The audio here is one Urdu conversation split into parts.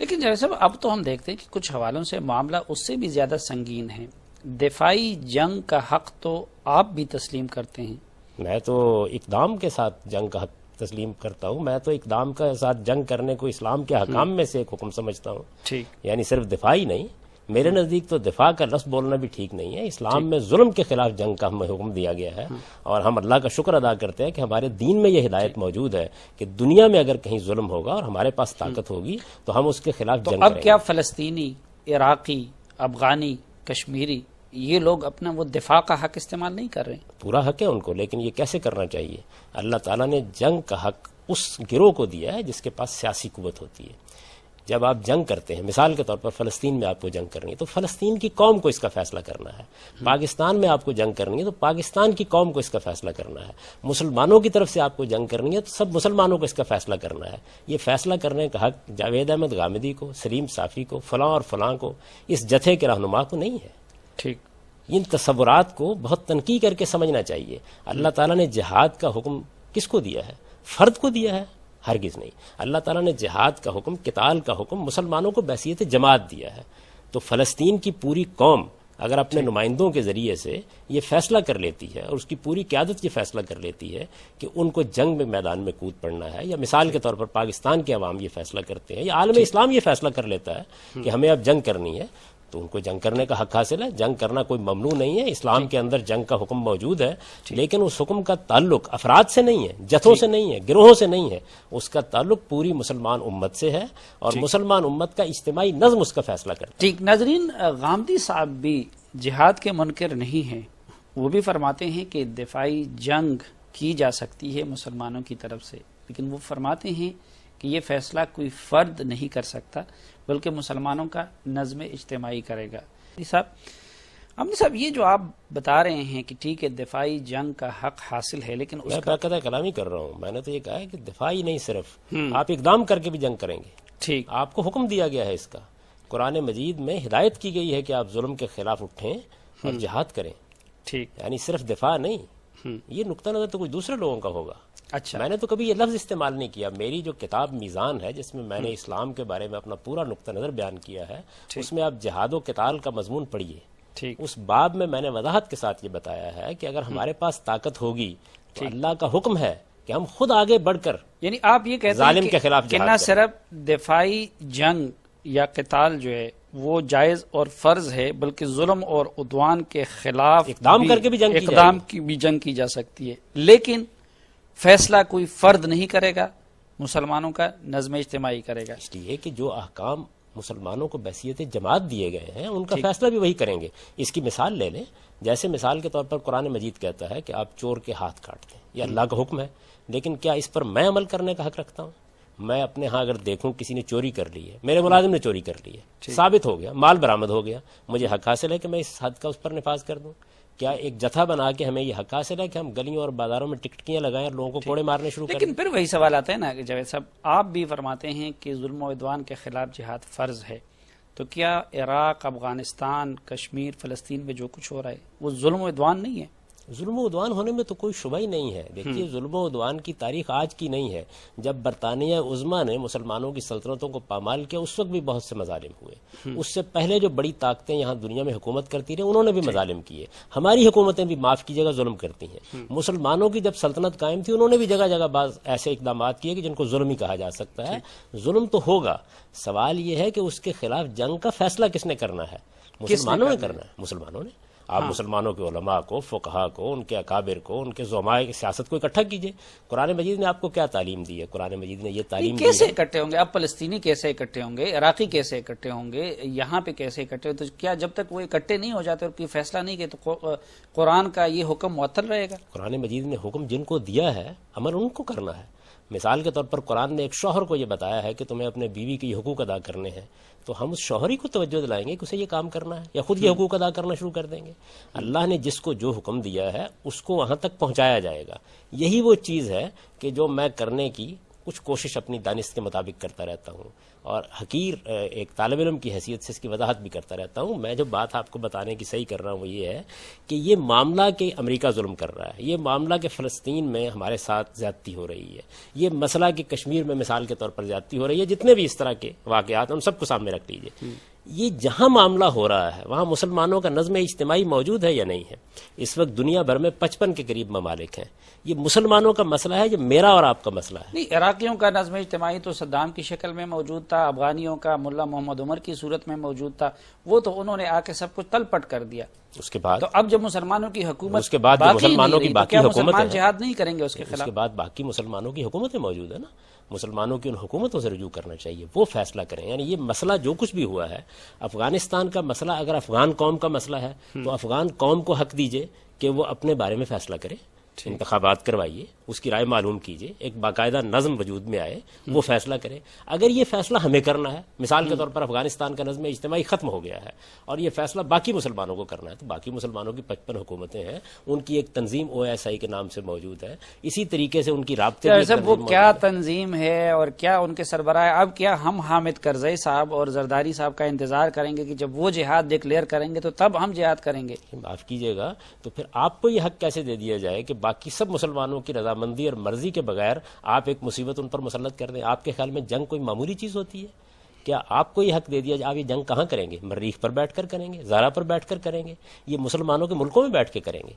لیکن جیسے صاحب اب تو ہم دیکھتے ہیں کہ کچھ حوالوں سے معاملہ اس سے بھی زیادہ سنگین ہے. دفاعی جنگ کا حق تو آپ بھی تسلیم کرتے ہیں؟ میں تو اقدام کے ساتھ جنگ کا حق تسلیم کرتا ہوں. میں تو اقدام کے ساتھ جنگ کرنے کو اسلام کے حکام میں سے ایک حکم سمجھتا ہوں. ٹھیک. یعنی صرف دفاعی نہیں، میرے نزدیک تو دفاع کا لفظ بولنا بھی ٹھیک نہیں ہے. اسلام میں ظلم کے خلاف جنگ کا ہمیں حکم دیا گیا ہے، اور ہم اللہ کا شکر ادا کرتے ہیں کہ ہمارے دین میں یہ ہدایت موجود ہے کہ دنیا میں اگر کہیں ظلم ہوگا اور ہمارے پاس طاقت ہوگی تو ہم اس کے خلاف جنگ کریں گے. اب کیا فلسطینی، عراقی، افغانی، کشمیری یہ لوگ اپنا وہ دفاع کا حق استعمال نہیں کر رہے ہیں؟ پورا حق ہے ان کو، لیکن یہ کیسے کرنا چاہیے؟ اللہ تعالیٰ نے جنگ کا حق اس گروہ کو دیا ہے جس کے پاس سیاسی قوت ہوتی ہے. جب آپ جنگ کرتے ہیں، مثال کے طور پر فلسطین میں آپ کو جنگ کرنی ہے تو فلسطین کی قوم کو اس کا فیصلہ کرنا ہے. پاکستان میں آپ کو جنگ کرنی ہے تو پاکستان کی قوم کو اس کا فیصلہ کرنا ہے. مسلمانوں کی طرف سے آپ کو جنگ کرنی ہے تو سب مسلمانوں کو اس کا فیصلہ کرنا ہے. یہ فیصلہ کرنے کا حق جاوید احمد غامدی کو، سلیم صافی کو، فلاں اور فلاں کو، اس جتھے کے رہنما کو نہیں ہے. ٹھیک. ان تصورات کو بہت تنقید کر کے سمجھنا چاہیے. اللہ تعالیٰ نے جہاد کا حکم کس کو دیا ہے؟ فرد کو دیا ہے؟ ہرگز نہیں. اللہ تعالیٰ نے جہاد کا حکم، قتال کا حکم مسلمانوں کو بحیثیت جماعت دیا ہے. تو فلسطین کی پوری قوم اگر اپنے نمائندوں کے ذریعے سے یہ فیصلہ کر لیتی ہے اور اس کی پوری قیادت یہ فیصلہ کر لیتی ہے کہ ان کو جنگ میں میدان میں کود پڑنا ہے، یا مثال کے طور پر پاکستان کے عوام یہ فیصلہ کرتے ہیں یا عالم اسلام یہ فیصلہ کر لیتا ہے کہ ہمیں اب جنگ کرنی ہے، تو ان کو جنگ کرنے کا حق حاصل ہے. جنگ کرنا کوئی ممنوع نہیں ہے، اسلام کے اندر جنگ کا حکم موجود ہے، لیکن اس حکم کا تعلق افراد سے نہیں ہے، جتھوں سے نہیں ہے، گروہوں سے نہیں ہے. اس کا تعلق پوری مسلمان امت سے ہے، اور مسلمان امت کا اجتماعی نظم اس کا فیصلہ کرتا ہے. ٹھیک. ناظرین، غامدی صاحب بھی جہاد کے منکر نہیں ہیں. وہ بھی فرماتے ہیں کہ دفاعی جنگ کی جا سکتی ہے مسلمانوں کی طرف سے، لیکن وہ فرماتے ہیں کہ یہ فیصلہ کوئی فرد نہیں کر سکتا بلکہ مسلمانوں کا نظم اجتماعی کرے گا. صاحب یہ جو آپ بتا رہے ہیں کہ ٹھیک ہے دفاعی جنگ کا حق حاصل ہے، لیکن اس میں کا باقاعدہ کلامی کر رہا ہوں. میں نے تو یہ کہا ہے کہ دفاعی نہیں، صرف آپ اقدام کر کے بھی جنگ کریں گے. ٹھیک. آپ کو حکم دیا گیا ہے اس کا. قرآن مجید میں ہدایت کی گئی ہے کہ آپ ظلم کے خلاف اٹھیں اور جہاد کریں. ٹھیک. یعنی صرف دفاع نہیں. یہ نقطہ نظر تو کوئی دوسرے لوگوں کا ہوگا. اچھا. میں نے تو کبھی یہ لفظ استعمال نہیں کیا. میری جو کتاب میزان ہے جس میں میں نے اسلام کے بارے میں اپنا پورا نقطہ نظر بیان کیا ہے، اس میں آپ جہاد و قتال کا مضمون پڑھیے. ٹھیک. اس باب میں نے وضاحت کے ساتھ یہ بتایا ہے کہ اگر ہمارے پاس طاقت ہوگی تو اللہ کا حکم ہے کہ ہم خود آگے بڑھ کر یعنی آپ یہ کہتے ظالم ہیں کے خلاف کہ جہاد نہ کریں. صرف دفاعی جنگ یا قتال جو ہے وہ جائز اور فرض ہے، بلکہ ظلم اور عدوان کے خلاف اقدام کر کے بھی جنگ کی جائے اقدام کی بھی جنگ کی جا سکتی ہے، لیکن فیصلہ کوئی فرد نہیں کرے گا، مسلمانوں کا نظم اجتماعی کرے گا. اس لیے کہ جو احکام مسلمانوں کو بحیثیت جماعت دیے گئے ہیں ان کا فیصلہ بھی وہی کریں گے. اس کی مثال لے لیں. جیسے مثال کے طور پر قرآن مجید کہتا ہے کہ آپ چور کے ہاتھ کاٹ دیں، یہ اللہ کا حکم ہے، لیکن کیا اس پر میں عمل کرنے کا حق رکھتا ہوں؟ میں اپنے ہاں اگر دیکھوں کسی نے چوری کر لی ہے، میرے ملازم نے چوری کر لی ہے، ثابت ہو گیا، مال برآمد ہو گیا، مجھے حق حاصل ہے کہ میں اس حد کا اس پر نفاذ کر دوں؟ کیا ایک جتھا بنا کے ہمیں یہ حق حاصل ہے کہ ہم گلیوں اور بازاروں میں ٹکٹکیاں لگائیں اور لوگوں کو کوڑے مارنے شروع کریں؟ لیکن پھر وہی سوال آتا ہے نا کہ جاوید صاحب آپ بھی فرماتے ہیں کہ ظلم و عدوان کے خلاف جہاد فرض ہے، تو کیا عراق، افغانستان، کشمیر، فلسطین میں جو کچھ ہو رہا ہے وہ ظلم و عدوان نہیں ہے؟ ظلم و عدوان ہونے میں تو کوئی شبہ ہی نہیں ہے. دیکھیے ظلم و عدوان کی تاریخ آج کی نہیں ہے. جب برطانیہ عظمیٰ نے مسلمانوں کی سلطنتوں کو پامال کیا اس وقت بھی بہت سے مظالم ہوئے. اس سے پہلے جو بڑی طاقتیں یہاں دنیا میں حکومت کرتی رہی انہوں نے بھی مظالم کیے. ہماری حکومتیں بھی معاف کیجیے گا ظلم کرتی ہیں. مسلمانوں کی جب سلطنت قائم تھی انہوں نے بھی جگہ جگہ بعض ایسے اقدامات کیے کہ جن کو ظلم ہی کہا جا سکتا ہے. ظلم تو ہوگا. سوال یہ ہے کہ اس کے خلاف جنگ کا فیصلہ کس نے کرنا ہے؟ مسلمانوں نے کرنا ہے. مسلمانوں نے. آپ مسلمانوں کے علماء کو، فقہا کو، ان کے اکابر کو، ان کے زعماء سیاست کو اکٹھا کیجئے. قرآن مجید نے آپ کو کیا تعلیم دی ہے؟ قرآن مجید نے یہ تعلیم دی ہے. کیسے اکٹھے ہوں گے آپ؟ فلسطینی کیسے اکٹھے ہوں گے؟ عراقی کیسے اکٹھے ہوں گے؟ یہاں پہ کیسے اکٹھے ہوں؟ تو کیا جب تک وہ اکٹھے نہیں ہو جاتے اور کوئی فیصلہ نہیں کیا تو قرآن کا یہ حکم معطل رہے گا؟ قرآن مجید نے حکم جن کو دیا ہے عمل ان کو کرنا ہے. مثال کے طور پر قرآن نے ایک شوہر کو یہ بتایا ہے کہ تمہیں اپنے بیوی کے یہ حقوق ادا کرنے ہیں، تو ہم اس شوہری کو توجہ دلائیں گے کہ اسے یہ کام کرنا ہے، یا خود یہ حقوق ادا کرنا شروع کر دیں گے. اللہ نے جس کو جو حکم دیا ہے اس کو وہاں تک پہنچایا جائے گا. یہی وہ چیز ہے کہ جو میں کرنے کی کچھ کوشش اپنی دانست کے مطابق کرتا رہتا ہوں، اور حقیر ایک طالب علم کی حیثیت سے اس کی وضاحت بھی کرتا رہتا ہوں۔ میں جو بات آپ کو بتانے کی صحیح کر رہا ہوں وہ یہ ہے کہ یہ معاملہ کہ امریکہ ظلم کر رہا ہے، یہ معاملہ کہ فلسطین میں ہمارے ساتھ زیادتی ہو رہی ہے، یہ مسئلہ کہ کشمیر میں مثال کے طور پر زیادتی ہو رہی ہے، جتنے بھی اس طرح کے واقعات ان سب کو سامنے رکھ لیجیے، یہ جہاں معاملہ ہو رہا ہے وہاں مسلمانوں کا نظم اجتماعی موجود ہے یا نہیں ہے؟ اس وقت دنیا بھر میں 55 کے قریب ممالک ہیں، یہ مسلمانوں کا مسئلہ ہے، یہ میرا اور آپ کا مسئلہ ہے؟ نہیں، عراقیوں کا نظم اجتماعی تو صدام کی شکل میں موجود تھا، افغانیوں کا ملا محمد عمر کی صورت میں موجود تھا، وہ تو انہوں نے آ کے سب کچھ تل پٹ کر دیا۔ اس کے بعد تو اب جب مسلمانوں کی حکومت اس کے بعد جو مسلمانوں کی باقی حکومتیں مسلمان جہاد نہیں کریں گے اس کے اس خلاف؟ کے بعد باقی مسلمانوں کی حکومتیں موجود ہیں نا، مسلمانوں کی ان حکومتوں سے رجوع کرنا چاہیے، وہ فیصلہ کریں۔ یعنی یہ مسئلہ جو کچھ بھی ہوا ہے، افغانستان کا مسئلہ اگر افغان قوم کا مسئلہ ہے تو افغان قوم کو حق دیجئے کہ وہ اپنے بارے میں فیصلہ کرے، انتخابات کروائیے، اس کی رائے معلوم کیجئے، ایک باقاعدہ نظم وجود میں آئے، وہ فیصلہ کرے۔ اگر یہ فیصلہ ہمیں کرنا ہے، مثال کے طور پر افغانستان کا نظم اجتماعی ختم ہو گیا ہے اور یہ فیصلہ باقی مسلمانوں کو کرنا ہے، تو باقی مسلمانوں کی 55 حکومتیں ہیں، ان کی ایک تنظیم OSI کے نام سے موجود ہے، اسی طریقے سے ان کی رابطے بھی صاحب وہ کیا تنظیم ہے اور کیا ان کے سربراہ؟ اب کیا ہم حامد کرزئی صاحب اور زرداری صاحب کا انتظار کریں گے کہ جب وہ جہاد ڈکلیئر کریں گے تو تب ہم جہاد کریں گے؟ معاف کیجیے گا، تو پھر آپ کو یہ حق کیسے دے دیا جائے کہ باقی سب مسلمانوں کی رضامندی اور مرضی کے بغیر آپ ایک مصیبت ان پر مسلط کر دیں؟ آپ کے خیال میں جنگ کوئی معمولی چیز ہوتی ہے؟ کیا آپ کو یہ حق دے دیا جائے آپ یہ جنگ کہاں کریں گے؟ مریخ پر بیٹھ کر کریں گے؟ زارا پر بیٹھ کر کریں گے؟ یہ مسلمانوں کے ملکوں میں بیٹھ کے کریں گے؟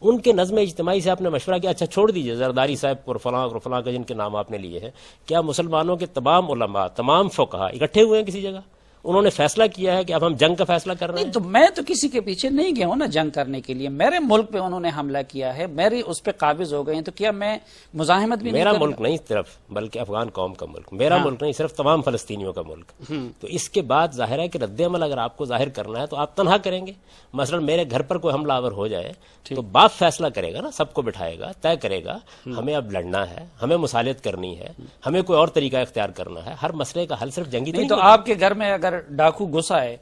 ان کے نظم اجتماعی سے آپ نے مشورہ کیا؟ اچھا چھوڑ دیجئے زرداری صاحب اور فلاں کا جن کے نام آپ نے لیے ہیں، کیا مسلمانوں کے تمام علماء، تمام فقہا اکٹھے ہوئے ہیں کسی جگہ؟ انہوں نے فیصلہ کیا ہے کہ اب ہم جنگ کا فیصلہ کر رہے ہیں؟ نہیں تو میں تو کسی کے پیچھے نہیں گیا ہوں نا جنگ کرنے کے لیے، میرے ملک پہ انہوں نے حملہ کیا ہے، میری اس پہ قابض ہو گئے ہیں، تو کیا میں مزاحمت بھی نہیں میرا کروں گا؟ ملک نہیں صرف، بلکہ افغان قوم کا ملک، میرا ملک نہیں صرف، تمام فلسطینیوں کا ملک۔ تو اس کے بعد ظاہر ہے کہ رد عمل اگر آپ کو ظاہر کرنا ہے تو آپ تنہا کریں گے۔ مثلا میرے گھر پر کوئی حملہ آور ہو جائے تو باپ فیصلہ کرے گا نا، سب کو بٹھائے گا، طے کرے گا ہمیں اب لڑنا ہے، ہمیں مصالحت کرنی ہے، ہمیں کوئی اور طریقہ اختیار کرنا ہے۔ ہر مسئلے کا حل صرف جنگی نہیں تو آپ کے گھر میں اگر ڈاکو گھسا ہے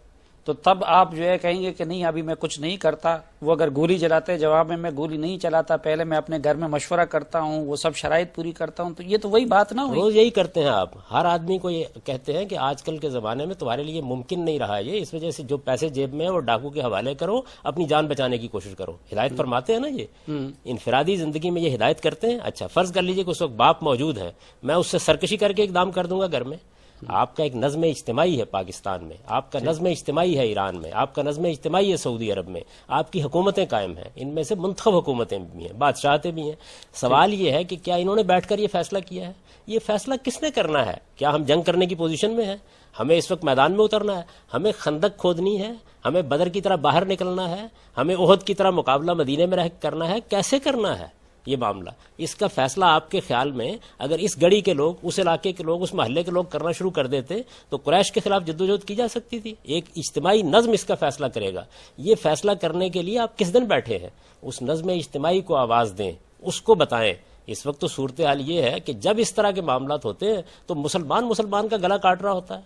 تو تب آپ جو ہے کہیں گے کہ نہیں ابھی میں کچھ نہیں کرتا، وہ اگر گولی چلاتے جواب میں گولی نہیں چلاتا، پہلے میں اپنے گھر میں مشورہ کرتا ہوں، وہ سب شرائط پوری کرتا ہوں، تو یہ تو وہی بات نہ ہوئی۔ روز یہی کرتے ہیں آپ، ہر آدمی کو یہ کہتے ہیں کہ آج کل کے زمانے میں تمہارے لیے ممکن نہیں رہا یہ، اس وجہ سے جو پیسے جیب میں ہیں وہ ڈاکو کے حوالے کرو، اپنی جان بچانے کی کوشش کرو۔ ہدایت فرماتے ہیں نا، یہ انفرادی زندگی میں یہ ہدایت کرتے ہیں۔ اچھا فرض کر لیجئے کہ اس وقت باپ موجود ہے، میں اس سے سرکشی کر کے اقدام کر دوں گا گھر میں؟ آپ کا ایک نظم اجتماعی ہے پاکستان میں، آپ کا نظم اجتماعی ہے ایران میں، آپ کا نظم اجتماعی ہے سعودی عرب میں، آپ کی حکومتیں قائم ہیں، ان میں سے منتخب حکومتیں بھی ہیں، بادشاہتیں بھی ہیں۔ سوال یہ ہے کہ کیا انہوں نے بیٹھ کر یہ فیصلہ کیا ہے؟ یہ فیصلہ کس نے کرنا ہے؟ کیا ہم جنگ کرنے کی پوزیشن میں ہیں؟ ہمیں اس وقت میدان میں اترنا ہے، ہمیں خندق کھودنی ہے، ہمیں بدر کی طرح باہر نکلنا ہے، ہمیں احد کی طرح مقابلہ مدینے میں رہ کرنا ہے؟ کیسے کرنا ہے یہ معاملہ؟ اس کا فیصلہ آپ کے خیال میں اگر اس گڑی کے لوگ، اس علاقے کے لوگ، اس محلے کے لوگ کرنا شروع کر دیتے تو قریش کے خلاف جدوجہد کی جا سکتی تھی۔ ایک اجتماعی نظم اس کا فیصلہ کرے گا۔ یہ فیصلہ کرنے کے لیے آپ کس دن بیٹھے ہیں؟ اس نظم اجتماعی کو آواز دیں، اس کو بتائیں۔ اس وقت تو صورتحال یہ ہے کہ جب اس طرح کے معاملات ہوتے ہیں تو مسلمان کا گلا کاٹ رہا ہوتا ہے۔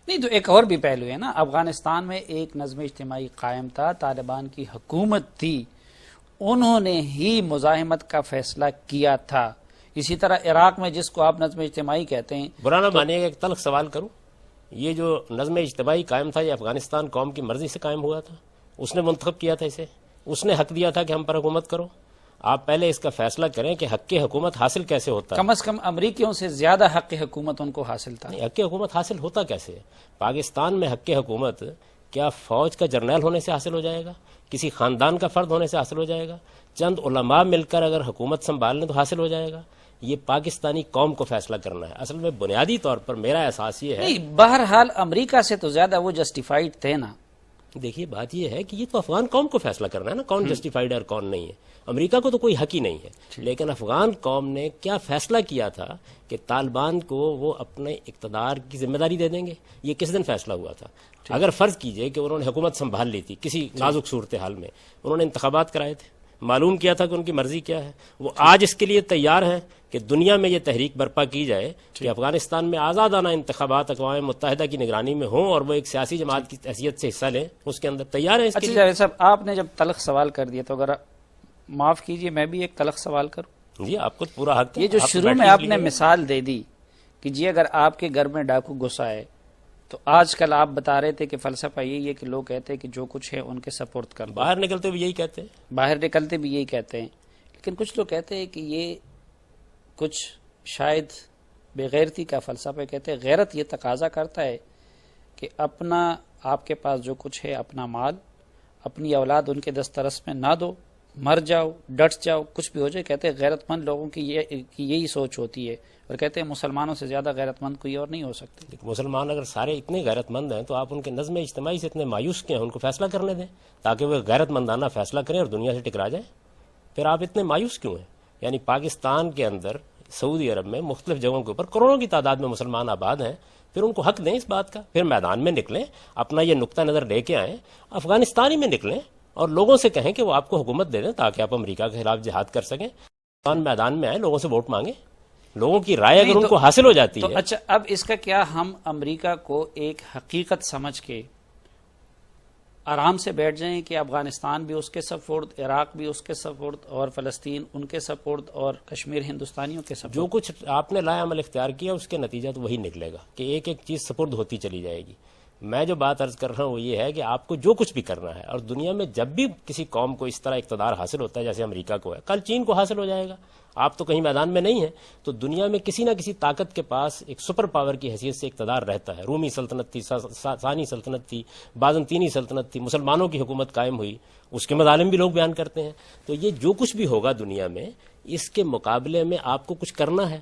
نہیں تو ایک اور بھی پہلو ہے نا، افغانستان میں ایک نظم اجتماعی قائم تھا، طالبان کی حکومت تھی، انہوں نے ہی مزاحمت کا فیصلہ کیا تھا۔ اسی طرح عراق میں جس کو آپ نظم اجتماعی کہتے ہیں، برا نہ مانیے گا ایک تلخ سوال کروں، یہ جو نظم اجتماعی قائم تھا یہ افغانستان قوم کی مرضی سے قائم ہوا تھا؟ اس نے منتخب کیا تھا اسے، اس نے حق دیا تھا کہ ہم پر حکومت کرو؟ آپ پہلے اس کا فیصلہ کریں کہ حق حکومت حاصل کیسے ہوتا ہے۔ کم از کم امریکیوں سے زیادہ حق حکومت ان کو حاصل تھا۔ حق حکومت حاصل ہوتا کیسے ہے؟ پاکستان میں حق حکومت کیا فوج کا جرنیل ہونے سے حاصل ہو جائے گا؟ کسی خاندان کا فرد ہونے سے حاصل ہو جائے گا؟ چند علماء مل کر اگر حکومت سنبھال لیں تو حاصل ہو جائے گا؟ یہ پاکستانی قوم کو فیصلہ کرنا ہے۔ اصل میں بنیادی طور پر میرا احساس یہ ہے، نہیں بہرحال امریکہ سے تو زیادہ وہ جسٹیفائڈ تھے نا۔ دیکھیے بات یہ ہے کہ یہ تو افغان قوم کو فیصلہ کرنا ہے نا، کون جسٹیفائڈ ہے اور کون نہیں ہے۔ امریکہ کو تو کوئی حق ہی نہیں ہے، لیکن افغان قوم نے کیا فیصلہ کیا تھا کہ طالبان کو وہ اپنے اقتدار کی ذمہ داری دے دیں گے؟ یہ کس دن فیصلہ ہوا تھا؟ اگر فرض کیجئے کہ انہوں نے حکومت سنبھال لی تھی کسی نازک صورتحال میں، انہوں نے انتخابات کرائے تھے، معلوم کیا تھا کہ ان کی مرضی کیا ہے، وہ آج اس کے لیے تیار ہیں کہ دنیا میں یہ تحریک برپا کی جائے کہ افغانستان میں آزادانہ انتخابات اقوام متحدہ کی نگرانی میں ہوں اور وہ ایک سیاسی جماعت کی حیثیت سے حصہ لیں، اس کے اندر تیار ہیں اس کے لیے۔ اچھا صاحب، آپ نے جب تلخ سوال کر دیا تو اگر معاف کیجئے میں بھی ایک تلخ سوال کروں۔ جی آپ کو پورا حق ہے۔ یہ جو شروع میں آپ نے مثال دے دی کہ جی اگر آپ کے گھر میں ڈاکو گھس آئے تو آج کل آپ بتا رہے تھے کہ فلسفہ یہی ہے کہ لوگ کہتے ہیں کہ جو کچھ ہے ان کے سپورٹ کر دو، باہر نکلتے بھی یہی کہتے ہیں. باہر نکلتے بھی یہی کہتے ہیں. لیکن کچھ لوگ کہتے ہیں کہ یہ کچھ شاید بے غیرتی کا فلسفہ. کہتے ہیں غیرت یہ تقاضا کرتا ہے کہ اپنا آپ کے پاس جو کچھ ہے اپنا مال اپنی اولاد ان کے دسترس میں نہ دو، مر جاؤ، ڈٹ جاؤ، کچھ بھی ہو جائے. کہتے ہیں غیرت مند لوگوں کی یہی سوچ ہوتی ہے، اور کہتے ہیں مسلمانوں سے زیادہ غیرت مند کوئی اور نہیں ہو سکتے. مسلمان اگر سارے اتنے غیرت مند ہیں تو آپ ان کے نظم اجتماعی سے اتنے مایوس کیوں ہیں؟ ان کو فیصلہ کرنے دیں تاکہ وہ غیرت مندانہ فیصلہ کریں اور دنیا سے ٹکرا جائیں. پھر آپ اتنے مایوس کیوں ہیں؟ یعنی پاکستان کے اندر، سعودی عرب میں، مختلف جگہوں کے اوپر کروڑوں کی تعداد میں مسلمان آباد ہیں. پھر ان کو حق دیں اس بات کا، پھر میدان میں نکلیں، اپنا یہ نقطہ نظر لے کے آئیں، افغانستان ہی میں نکلیں اور لوگوں سے کہیں کہ وہ آپ کو حکومت دے دیں تاکہ آپ امریکہ کے خلاف جہاد کر سکیں. میدان میں آئیں، لوگوں سے ووٹ مانگیں، لوگوں کی رائے اگر ان کو حاصل ہو جاتی ہے. اچھا، اب اس کا کیا ہم امریکہ کو ایک حقیقت سمجھ کے آرام سے بیٹھ جائیں کہ افغانستان بھی اس کے سپورٹ، عراق بھی اس کے سپورٹ، اور فلسطین ان کے سپورٹ، اور کشمیر ہندوستانیوں کے سپورٹ؟ جو کچھ آپ نے لائے عمل اختیار کیا اس کے نتیجہ تو وہی نکلے گا کہ ایک ایک چیز سپرد ہوتی چلی جائے گی. میں جو بات عرض کر رہا ہوں وہ یہ ہے کہ آپ کو جو کچھ بھی کرنا ہے، اور دنیا میں جب بھی کسی قوم کو اس طرح اقتدار حاصل ہوتا ہے جیسے امریکہ کو ہے، کل چین کو حاصل ہو جائے گا. آپ تو کہیں میدان میں نہیں ہیں، تو دنیا میں کسی نہ کسی طاقت کے پاس ایک سپر پاور کی حیثیت سے اقتدار رہتا ہے. رومی سلطنت تھی، ثانی سلطنت تھی، بازنطینی سلطنت تھی، مسلمانوں کی حکومت قائم ہوئی، اس کے مظالم بھی لوگ بیان کرتے ہیں. تو یہ جو کچھ بھی ہوگا دنیا میں، اس کے مقابلے میں آپ کو کچھ کرنا ہے،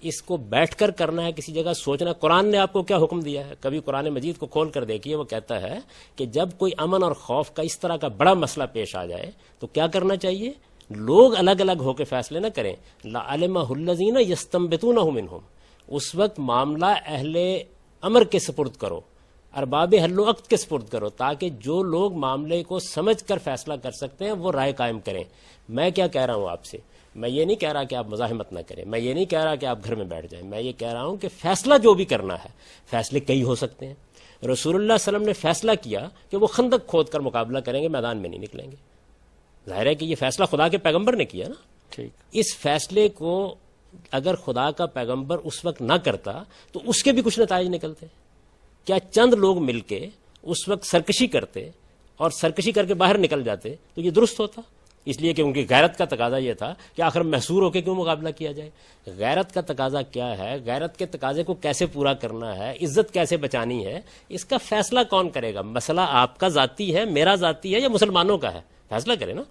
اس کو بیٹھ کر کرنا ہے، کسی جگہ سوچنا. قرآن نے آپ کو کیا حکم دیا ہے؟ کبھی قرآن مجید کو کھول کر دیکھیے، وہ کہتا ہے کہ جب کوئی امن اور خوف کا اس طرح کا بڑا مسئلہ پیش آ جائے تو کیا کرنا چاہیے؟ لوگ الگ الگ ہو کے فیصلے نہ کریں. لَعَلِمَهُ الَّذِينَ يَسْتَنبِطُونَهُ مِنْهُمْ. اس وقت معاملہ اہل امر کے سپرد کرو، ارباب حل و عقد کے سپرد کرو، تاکہ جو لوگ معاملے کو سمجھ کر فیصلہ کر سکتے ہیں وہ رائے قائم کریں. میں کیا کہہ رہا ہوں آپ سے؟ میں یہ نہیں کہہ رہا کہ آپ مزاحمت نہ کریں، میں یہ نہیں کہہ رہا کہ آپ گھر میں بیٹھ جائیں. میں یہ کہہ رہا ہوں کہ فیصلہ جو بھی کرنا ہے، فیصلے کئی ہو سکتے ہیں. رسول اللہ صلی اللہ علیہ وسلم نے فیصلہ کیا کہ وہ خندق کھود کر مقابلہ کریں گے، میدان میں نہیں نکلیں گے. ظاہر ہے کہ یہ فیصلہ خدا کے پیغمبر نے کیا نا. ٹھیک. اس فیصلے کو اگر خدا کا پیغمبر اس وقت نہ کرتا تو اس کے بھی کچھ نتائج نکلتے. کیا چند لوگ مل کے اس وقت سرکشی کرتے اور سرکشی کر کے باہر نکل جاتے تو یہ درست ہوتا؟ اس لیے کہ ان کی غیرت کا تقاضا یہ تھا کہ آخر محصور ہو کے کیوں مقابلہ کیا جائے. غیرت کا تقاضا کیا ہے، غیرت کے تقاضے کو کیسے پورا کرنا ہے، عزت کیسے بچانی ہے، اس کا فیصلہ کون کرے گا؟ مسئلہ آپ کا ذاتی ہے، میرا ذاتی ہے، یا مسلمانوں کا ہے؟ فیصلہ کرے نا.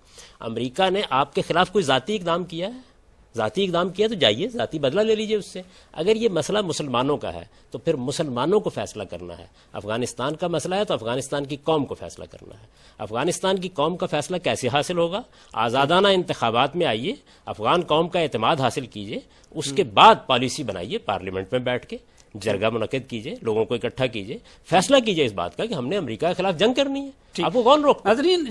امریکہ نے آپ کے خلاف کوئی ذاتی اقدام کیا ہے؟ ذاتی اقدام کیا تو جائیے ذاتی بدلہ لے لیجئے اس سے. اگر یہ مسئلہ مسلمانوں کا ہے تو پھر مسلمانوں کو فیصلہ کرنا ہے. افغانستان کا مسئلہ ہے تو افغانستان کی قوم کو فیصلہ کرنا ہے. افغانستان کی قوم کا فیصلہ کیسے حاصل ہوگا؟ آزادانہ انتخابات میں آئیے، افغان قوم کا اعتماد حاصل کیجئے، اس کے بعد پالیسی بنائیے، پارلیمنٹ میں بیٹھ کے جرگہ منعقد کیجئے، لوگوں کو اکٹھا کیجئے، فیصلہ کیجئے اس بات کا کہ ہم نے امریکہ کے خلاف جنگ کرنی ہے. آپ کو کون روک؟ ناظرین،